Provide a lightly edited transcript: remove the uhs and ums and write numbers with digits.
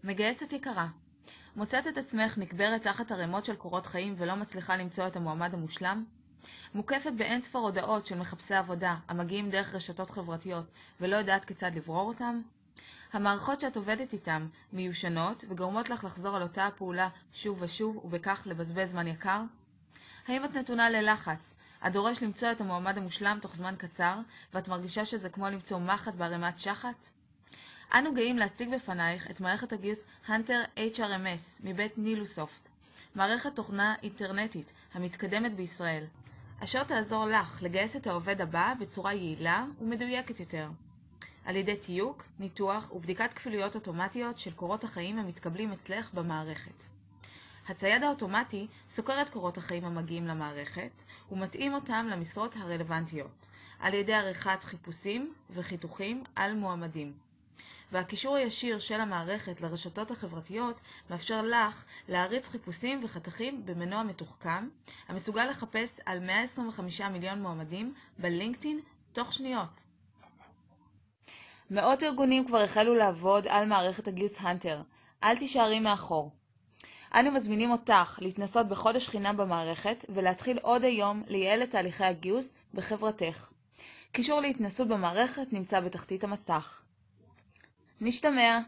מגייסת יקרה. מוצאת את עצמך נקברת תחת ערימות של קורות חיים ולא מצליחה למצוא את המועמד המושלם? מוקפת באין ספור הודעות של מחפשי עבודה המגיעים דרך רשתות חברתיות ולא יודעת כיצד לברור אותם? המערכות שאת עובדת איתן מיושנות וגורמות לך לחזור על אותה הפעולה שוב ושוב ובכך לבזבז זמן יקר? האם את נתונה ללחץ? את דורש למצוא את המועמד המושלם תוך זמן קצר ואת מרגישה שזה כמו למצוא מחט בערימת שחת? אנו גאים להציג בפנייך את מערכת הגיוס הנטר HRMS מבית נילוסופט, מערכת תוכנה אינטרנטית המתקדמת בישראל, אשר תעזור לך לגייס את העובד הבא בצורה יעילה ומדויקת יותר, על ידי תיוק, ניתוח ובדיקת כפילויות אוטומטיות של קורות החיים המתקבלים אצלך במערכת. הצייד האוטומטי סוקר את קורות החיים המגיעים למערכת ומתאים אותם למשרות הרלוונטיות, על ידי עריכת חיפושים וחיתוכים על מועמדים. והקישור הישיר של המערכת לרשתות החברתיות מאפשר לך להריץ חיפושים וחתכים במנוע מתוחכם, המסוגל לחפש על 125 מיליון מועמדים בלינקדאין תוך שניות. מאות ארגונים כבר החלו לעבוד על מערכת הגיוס הנטר. אל תישארי מאחור. אנו מזמינים אותך להתנסות בחודש חינם במערכת ולהתחיל עוד היום לייעל את תהליכי הגיוס בחברתך. קישור להתנסות במערכת נמצא בתחתית המסך. נשתמע.